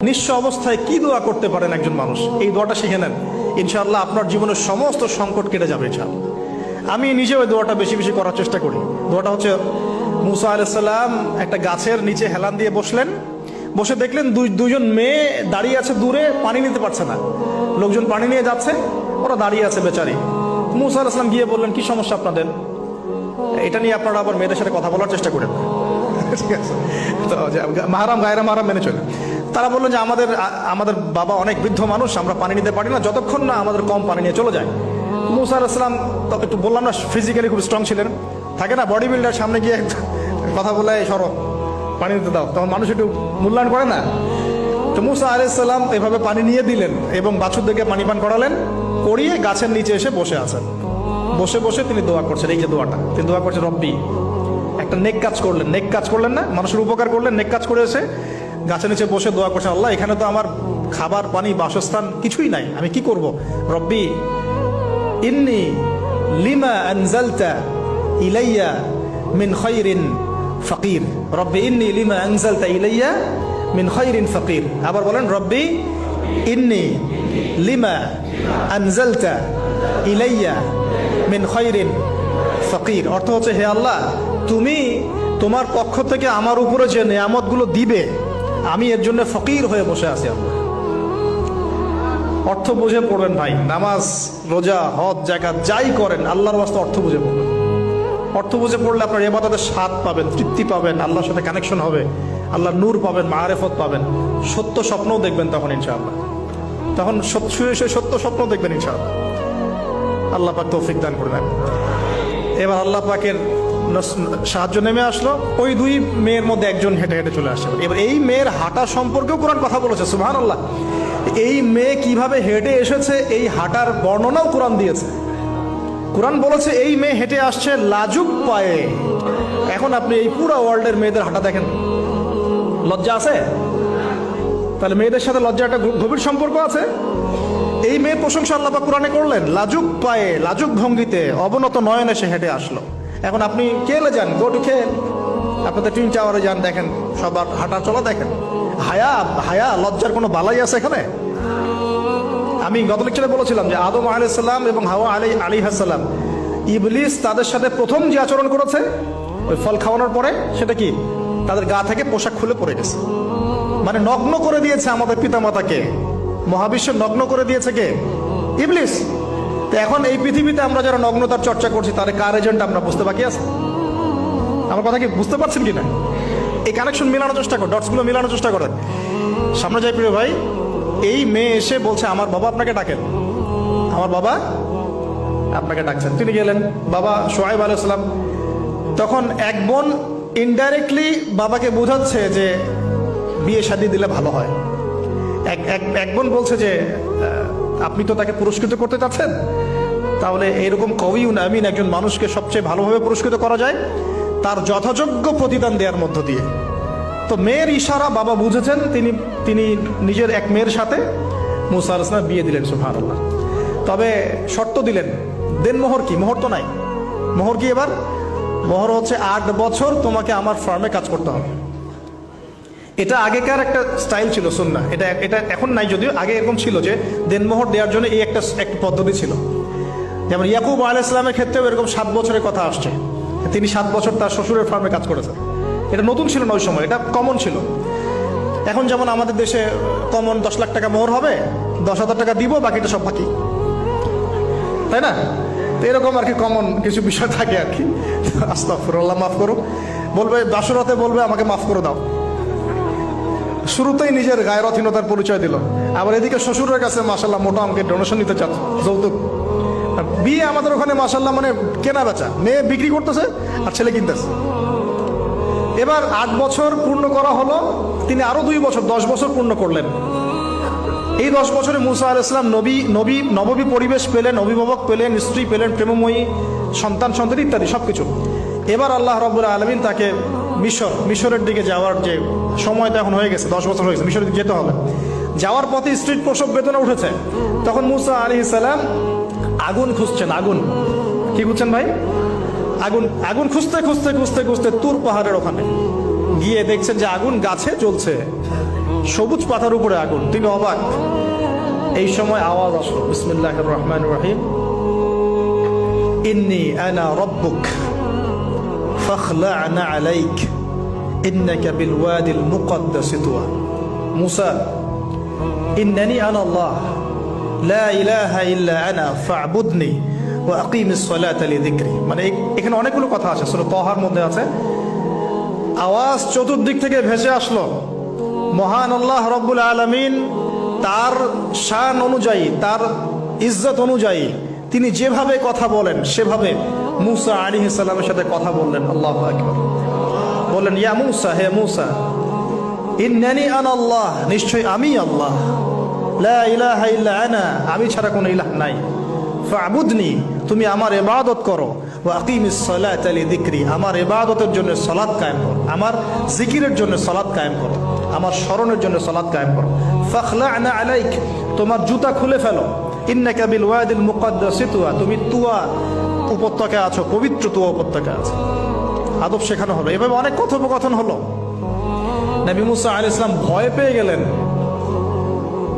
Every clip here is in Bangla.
নিঃস্ব অবস্থায় কি দোয়া করতে পারেন একজন মানুষ, এই দোয়াটা শিখে নেন, ইনশাআল্লাহ আপনার জীবনের সমস্ত সংকট কেটে যাবে ইনশাআল্লাহ। আমি নিজেও এই দোয়াটা বেশি বেশি করার চেষ্টা করি। দোয়াটা হচ্ছে, মুসা আলাইহিস সালাম একটা গাছের নিচে হেলান দিয়ে বসলেন, বসে দেখলেন দুইজন মেয়ে দাঁড়িয়ে আছে দূরে, পানি নিতে পারছে না, লোকজন পানি নিয়ে যাচ্ছে, ওরা দাঁড়িয়ে আছে বেচারি। মুসা আলাইহিস সালাম গিয়ে বললেন, কি সমস্যা আপনাদের? এটা নিয়ে আপনারা আবার মেয়েদের সাথে কথা বলার চেষ্টা করেন, ঠিক আছে? তো মাহারাম গায়রা মাহারাম মেনে চলে। তারা বললেন যে আমাদের বাবা অনেক বৃদ্ধ মানুষ, আমরা পানি নিতে পারি না যতক্ষণ না আমাদের কম পানি নিয়ে চলে যায়। মুসা আলাইহিস সালাম তবে একটু বললাম না, ফিজিক্যালি খুব স্ট্রং ছিলেন, থাকে না বডি বিল্ডার, সামনে গিয়ে কথা বলে সরো পানি নিতে দাও, তখন মানুষ একটু মূল্যায়ন করে না। তো মুসা আলাইহিস সালাম এভাবে পানি নিয়ে দিলেন এবং বাছুরদেরকে পানি পান করালেন, করিয়ে গাছের নিচে এসে বসে আছেন। বসে বসে তিনি দোয়া করছেন, এই যে দোয়াটা তিনি দোয়া করছেন, রব্বি, একটা নেক কাজ করলেন, নেক কাজ করলেন না, মানুষের উপকার করলেন, নেক কাজ করে এসে গাছের নিচে বসে দোয়া করছেন, আল্লাহ এখানে তো আমার খাবার পানি বাসস্থান কিছুই নাই, আমি কি করব? রব্বি ইন্নি লিমা আনজালতা ইলাইয়া মিন খায়রিন ফাকির, রব্বি ইন্নি লিমা আনজালতা ইলাইয়া মিন খায়রিন ফাকির। আবার বলেন, রব্বি ইন্নি লিমা আনজালতা ইলাইয়া মিন খায়রিন ফাকির। অর্থ হচ্ছে, হে আল্লাহ, তুমি তোমার পক্ষ থেকে আমার উপরে যে নেয়ামতগুলো দিবে, আমি এর জন্য ফকির হয়ে বসে আছি। আল্লাহ অর্থ বুঝে পড়বেন ভাই, নামাজ রোজা হজ জাকাত যাই করেন আল্লাহর ওয়াস্তে অর্থ বুঝে পড়বেন। অর্থ বুঝে পড়লে আপনার ইবাদতের স্বাদ পাবেন, তৃপ্তি পাবেন, আল্লাহর সাথে কানেকশন হবে, আল্লাহর নূর পাবেন, মাআরিফত পাবেন, সত্য স্বপ্নও দেখবেন তখন ইনশাআল্লাহ। তখন শুয়ে শুয়ে সত্য স্বপ্ন দেখবেন ইনশাআল্লাহ। আল্লাহ পাক তৌফিক দান করবেন। এবার আল্লাহ পাকের সাহায্য নেমে আসলো, ওই দুই মেয়ের মধ্যে একজন হেঁটে হেঁটে চলে আসছে। এবার এই মেয়ের হাঁটা সম্পর্কেও কোরআন কথা বলেছে, সুবহানাল্লাহ। এই মেয়ে কিভাবে হেঁটে এসেছে এই হাঁটার বর্ণনাও কোরআন দিয়েছে। কোরআন বলেছে এই মেয়ে হেঁটে আসছে লাজুক পায়ে। এখন আপনি এই পুরো ওয়ার্ল্ডের মেয়েদের হাঁটা দেখেন, লজ্জা আছে? তাহলে মেয়েদের সাথে লজ্জা একটা গভীর সম্পর্ক আছে। এই মেয়ে প্রশংসা আল্লাহ পাক কোরআনে করলেন, লাজুক পায়ে লাজুক ভঙ্গিতে অবনত নয়নে সে হেঁটে আসলো। এখন আপনি কেলে যান, গো টু খেল, আপনাদের টুইন টাওয়ারে যান, দেখেন সবার হাঁটা চলা দেখেন। হায়া লজ্জার কোনো বালাই আছে এখানে? আমি গত লেকচারে বলেছিলাম যে আদম আলাইহিস সালাম এবং হাওয়া আলাইহিস সালাম, ইবলিস তাদের সাথে প্রথম যে আচরণ করেছে ওই ফল খাওয়ানোর পরে, সেটা কি? তাদের গা থেকে পোশাক খুলে পড়ে গেছে, মানে নগ্ন করে দিয়েছে আমাদের পিতামাতাকে, মহাবিশ্ব নগ্ন করে দিয়েছে কে? ইবলিস। তো এখন এই পৃথিবীতে আমরা যারা নগ্নতার চর্চা করছি, তার কার এজেন্ট আমরা বুঝতে বাকি আছে? আমার কথা কি বুঝতে পারছেন কিনা? এই কানেকশন মেলানোর চেষ্টা করেন, ডটসগুলো মেলানোর চেষ্টা করেন। সামনে যাই প্রিয় ভাই, এই মেয়ে এসে বলছে, আমার বাবা আপনাকে ডাকেন, আমার বাবা আপনাকে ডাকছেন। তিনি গেলেন, বাবা শুআয়ব আলাইহিস সালাম। তখন এক বোন ইনডাইরেক্টলি বাবাকে বোঝাচ্ছে যে বিয়ে শাদী দিলে ভালো হয়। এক বোন বলছে যে আপনি তো তাকে পুরস্কৃত করতে চাচ্ছেন, তাহলে এরকম কবিউন আমিন একজন মানুষকে সবচেয়ে ভালোভাবে পুরস্কৃত করা যায় তার যথাযোগ্য প্রতিদান দেওয়ার মধ্য দিয়ে। তো মেয়ের ইশারা বাবা বুঝেছেন, তিনি নিজের এক মেয়ের সাথে মুসা আলাইহিস সালাম বিয়ে দিলেন, সুবহানাল্লাহ। তবে শর্ত দিলেন, দেন মোহর কি? মোহর তো নাই। মোহর কি এবার? মোহর হচ্ছে 8 বছর তোমাকে আমার ফার্মে কাজ করতে হবে। এটা আগেকার একটা স্টাইল ছিল, সুন্নাহ। এটা এখন নাই যদিও, আগে এরকম ছিল যে দেনমোহর দেওয়ার জন্য এই একটা পদ্ধতি ছিল। যেমন ইয়াকুব আলাইহিস সালামের ক্ষেত্রেও এরকম 7 বছরের কথা আসছে, তিনি 7 বছর তার শ্বশুরের ফার্মে কাজ করেছেন। এটা নতুন ছিল না ওই সময়, এটা কমন ছিল। এখন যেমন আমাদের দেশে কমন 10 লাখ টাকা মোহর হবে, 10,000 টাকা দিব, বাকিটা সব বাকি, তাই না? তো এরকম আর কি কমন কিছু বিষয় থাকে আর কি। আস্তাগফিরুল্লাহ, মাফ করো। বলবে বাসরাতে, বলবে আমাকে মাফ করে দাও। শুরুতেই নিজের গায়রথহীনতার পরিচয় দিল। আবার এদিকে শ্বশুরের কাছে মাশাল্লাহ মোটা অঙ্কের ডোনেশন নিতে চাচ্ছে, যৌতুক। বিয়ে আমাদের ওখানে মাশাল্লাহ মানে কেনা বেচা, মেয়ে বিক্রি করতেছে আর ছেলে কিনতেছে। এবার 8 বছর পূর্ণ করা হলো, তিনি আরো 2 বছর 10 বছর পূর্ণ করলেন। এই 10 বছরে মুসা আলাইহিস সালাম নববী পরিবেশ পেলেন, অভিভাবক পেলেন, স্ত্রী পেলেন, প্রেমময়ী সন্তান ইত্যাদি সবকিছু। এবার আল্লাহ রাব্বুল আলামিন তাকে মিশরের দিকে যাওয়ার যে সময়টা এখন হয়ে গেছে, 10 বছর হয়ে গেছে, মিশরের দিকে যেতে হবে। যাওয়ার পথে স্ত্রীর প্রসব বেদনা উঠেছে। তখন মুসা আলাইহিস সালাম আগুন খুঁজছেন। আগুন কি খুঁজছেন ভাই? আগুন খুঁজতে খুঁজতে তুর পাহাড়ের ওখানে গিয়ে দেখছেন যে আগুন গাছে জ্বলছে, সবুজ পাতার উপরে আগুন, তিনি অবাক। এই সময় আওয়াজ আসলো, বিসমিল্লাহির রহমানির রহিম, ইন্নী আনা রাব্বুক ফাখলা'না আলাইক ইন্নাকা বিল ওয়াদিল মুকদ্দাস তুয়া। মুসা, ইন্নানি আনা আল্লাহ লা ইলাহা ইল্লা আনা ফা'বুদনি ওয়া আকিমিস সালাতা লিযিকরি। মানে এখানে অনেকগুলো কথা আছে, সূরা তাহার মধ্যে আছে। আওয়াজ চতুর্দিক থেকে ভেসে আসলো, মহান আল্লাহ রব্বুল আলামিন তার শান অনুযায়ী, তার ইজ্জত অনুযায়ী তিনি যেভাবে কথা বলেন সেভাবে মুসা আলাইহিস সালামের সাথে কথা বললেন। আল্লাহু আকবার। বললেন, ইয়া মুসা, হে মুসা, ইন্নানি আনা আল্লাহ, নিশ্চয় আমি আল্লাহ, লা ইলাহা ইল্লা আনা, আমি ছাড়া কোনো ইলাহ নাই, ফা'বুদনি, তুমি আমার ইবাদত করো, ওয়া আকিমিস সালাতা লিযিকরি, আমার ইবাদতের জন্য সালাত কায়েম করো, আমার জিকিরের জন্য সালাত কায়েম করো, আমার স্মরণের জন্য সালাত কায়েম করো। ফাখলা'না আলাইক, তোমার জুতা খুলে ফেলো, ইন্নাকা বিল ওয়াদিল মুকদ্দাস তুয়া, তুমি তুয়া উপত্যকায় আছো, পবিত্র তুয়া উপত্যকায় আছো। আদব শেখানো হলো, এভাবে অনেক কথোপকথন হলো। নবী মুসা আলাইহিস সালাম ভয় পেয়ে গেলেন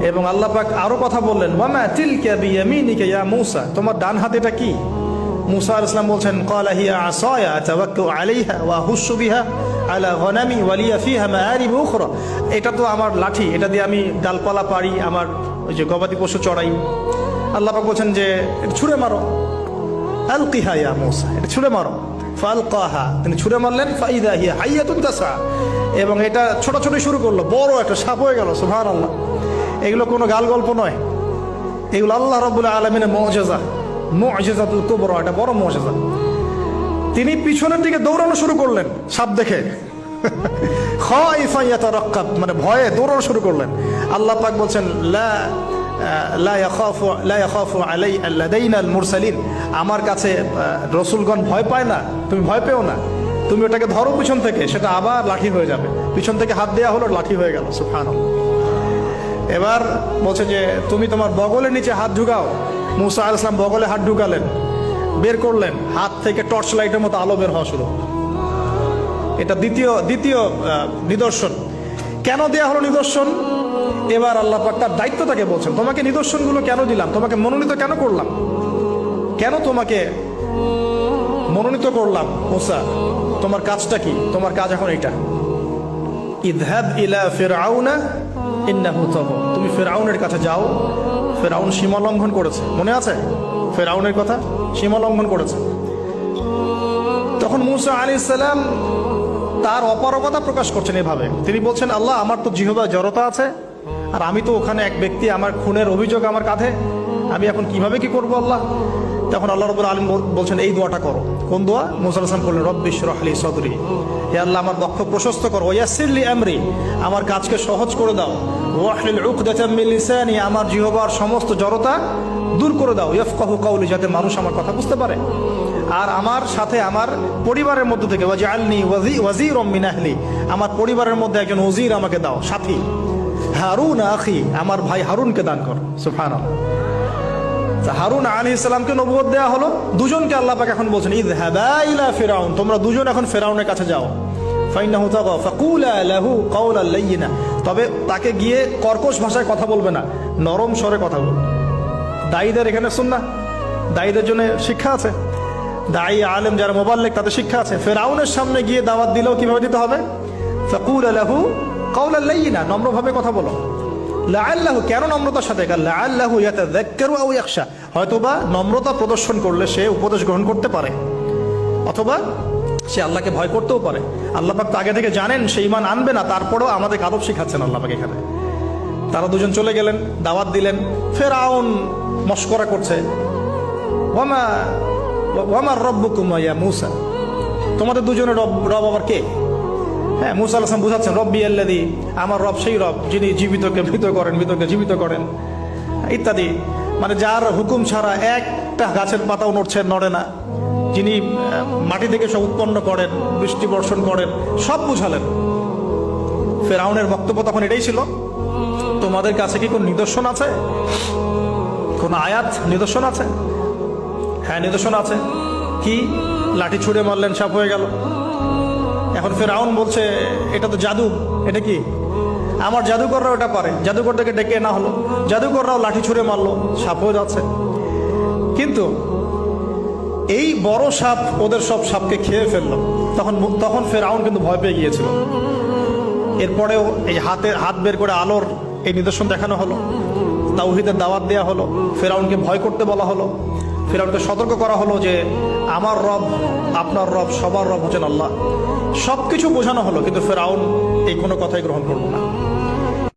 এবং আল্লাহ পাক আরো কথা বললেন, ওয়ামা তিলকা বিয়ামিনিকা ইয়া মুসা, তোমার ডান হাতে এটা কি? মুসা আলাইহিস সালাম বলছেন, ক্বালা হিয়া আসায়া আতাওয়াক্কাউ আলাইহা ওয়া আহুশু বিহা আলা গনামি ওয়া লিয়া ফিহা মাআরিব উখরা, এটা তো আমার লাঠি, এটা দিয়ে আমি ডালপালা পারি, আমার ওই যে গবাদি পশু চড়াই। আল্লাহ পাক বলছেন যে ছুঁড়ে মারো, আলকিহা ইয়া মুসা, এটা ছুঁড়ে মারো। ফালকাহা, তিনি ছুঁড়ে মারলেন, ফাইদা হিয়া হাইয়াতুন তাসা, এবং এটা ছোটাছুটি শুরু করলো, বড় একটা সাপ হয়ে গেল। সুবহানাল্লাহ। এগুলো কোনো গাল গল্প নয়, এগুলো আল্লাহ রাব্বুল আলামিনের মুআজিজা, মুআজিজাতুল কুবরা, এটা বড় মুআজিজা। তিনি পিছনের দিকে দৌড়ানো শুরু করলেন সাপ দেখে, খাইফা ইয়াতারাক্কাব, মানে ভয়ে দৌড়ানো শুরু করলেন। আল্লাহ পাক বলছেন, লা ইয়াখাফু লাদাইনাল মুরসালিন, আমার কাছে রসুলগণ ভয় পায় না, তুমি ভয় পেও না, তুমি ওটাকে ধরো পিছন থেকে, সেটা আবার লাঠি হয়ে যাবে। পিছন থেকে হাত দেওয়া হলো, লাঠি হয়ে গেল। সুবহানাল্লাহ। এবার বলছে যে তুমি তোমার বগলের নিচে হাত ঢুকাও। মুসা আলাইহিস সালাম বগলে হাত ঢুকালেন, বের করলেন, হাত থেকে টর্চ লাইটের মতো আলো বের হওয়া শুরু। এটা দ্বিতীয় নিদর্শন। কেন দেয়া হলো নিদর্শন? এবার আল্লাহ পাক তার দায়িত্বটাকে বলছেন, তোমাকে নিদর্শনগুলো কেন দিলাম, তোমাকে মনোনীত কেন করলাম, কেন তোমাকে মনোনীত করলাম মুসা, তোমার কাজটা কি? তোমার কাজ এখন এটা, ইযহাব ইলা ফিরআউনা ইন্নাহু তাগা, তুমি ফিরআউনের কাছে যাও। ফিরআউন সীমা লঙ্ঘন করেছে, মনে আছে ফিরআউনের কথা? সীমা লঙ্ঘন করেছে। তখন মুসা আলাইহিস সালাম তার অপারগতা প্রকাশ করছেন এভাবে, তিনি বলছেন, আল্লাহ, আমার তো জিহ্বায় জড়তা আছে, আর আমি তো ওখানে এক ব্যক্তি, আমার খুনের অভিযোগ আমার কাঁধে, আমি এখন কিভাবে কি করবো আল্লাহ? তখন আল্লাহ রাব্বুল আলামিন বলছেন, এই দোয়াটা করো। কোন দোয়া? মুসা আলাইহিস সালাম বললেন, রব্বি ইশরাহ লি সাদরি, হে আল্লাহ, আমার বক্ষ প্রশস্ত করো, ওয়াসির লি আমরি, আমার কাজকে সহজ করে দাও, ওয়াহলিল উকদাতাম মিন লিসানি, আমার জিহ্বার সমস্ত জড়তা দূর করে দাও, ইয়াফকাহু কাওলি, যাতে মানুষ আমার কথা বুঝতে পারে। আর আমার সাথে আমার পরিবারের মধ্য থেকে ওয়াজআলনি ওয়াজিরাম মিন আহলি, আমার পরিবারের মধ্যে একজন ওজির আমাকে দাও, সাথী। হারুন আখি, আমার ভাই হারুনকে দান কর। সুবহানাল্লাহ। হারুন আলাইহিস সালামকে নবুয়ত দেয়া হলো, দুজনকে আল্লাহ পাক এখন বলছেন, ইযহাবা ইলা ফিরআউন, তোমরা দুজন এখন ফিরআউনের কাছে যাও। ফাইন্নাহু তাগা ফাকুলা লাহু কাওলান লাইয়িনা, তবে তাকে গিয়ে কর্কশ ভাষায় কথা বলবে না, নরম স্বরে কথা বলবে। দায়ীদের এখানে সুন্নাহ, দায়ীদের জন্য শিক্ষা আছে, দায়ী আলেম যারা মুবাল্লিগ তাদের শিক্ষা আছে। ফিরআউনের সামনে গিয়ে দাওয়াত দিলেও কিভাবে দিতে হবে? ফাকুলা লাহু কাওলান লাইয়িনা, নম্রভাবে কথা বলো। লাআল্লাহু, কেন নম্রতার সাথে? লাআল্লাহু ইয়াতাযাক্কারু আও ইয়াখশা, হয়তোবা নম্রতা প্রদর্শন করলে সে উপদেশ গ্রহণ করতে পারে, অথবা সে আল্লাহকে ভয় করতেও পারে। আল্লাহ পাক তো আগে থেকে জানেন সে ঈমান আনবে না, তারপরেও আমাদের আদব শিখাচ্ছেন আল্লাহ পাক এখানে। তারা দুজন চলে গেলেন, দাওয়াত দিলেন। ফিরআউন মশকরা করছে, ওয়ামা রাব্বুকুম ইয়া মূসা, তোমাদের দুজনের রব আবার কে? হ্যাঁ, মুসা আলাইহিস সালাম বুঝাচ্ছেন, রব্বি আল্লাযী, আমার রব সেই রব যিনি জীবিতকে মৃত করেন, মৃতকে জীবিত করেন, ইত্যাদি। মানে যার হুকুম ছাড়া একটা গাছের পাতাও নড়ে না, যিনি মাটি থেকে সব উৎপন্ন করেন, বৃষ্টি বর্ষণ করেন, সব বুঝালেন। ফিরআউনের বক্তব্য তখন এটাই ছিল, তোমাদের কাছে কি কোন নিদর্শন আছে, কোন আয়াত নিদর্শন আছে? হ্যাঁ, নিদর্শন আছে। কি? লাঠি ছুঁড়ে মারলেন, সাপ হয়ে গেল। এখন ফিরআউন বলছে, এটা তো জাদু, এটা কি? আমার জাদুকররা ওটা পারে, জাদুকরদেরকে ডেকে না হলো, জাদুকররাও লাঠি ছুঁড়ে মারলো, সাপও যাচ্ছে। কিন্তু এই বড় সাপ ওদের সব সাপকে খেয়ে ফেললো। তখন ফেরাউন কিন্তু ভয় পেয়ে গিয়েছিল। এরপরেও এই হাত বের করে আলোর এই নিদর্শন দেখানো হলো, তাওহীদের দাওয়াত দেওয়া হলো, ফেরাউনকে ভয় করতে বলা হলো, ফেরাউনকে সতর্ক করা হলো যে আমার রব, আপনার রব, সবার রব হচ্ছেন আল্লাহ। সবকিছু বোঝানো হলো, কিন্তু ফেরাউন এই কোনো কথাই গ্রহণ করলো না।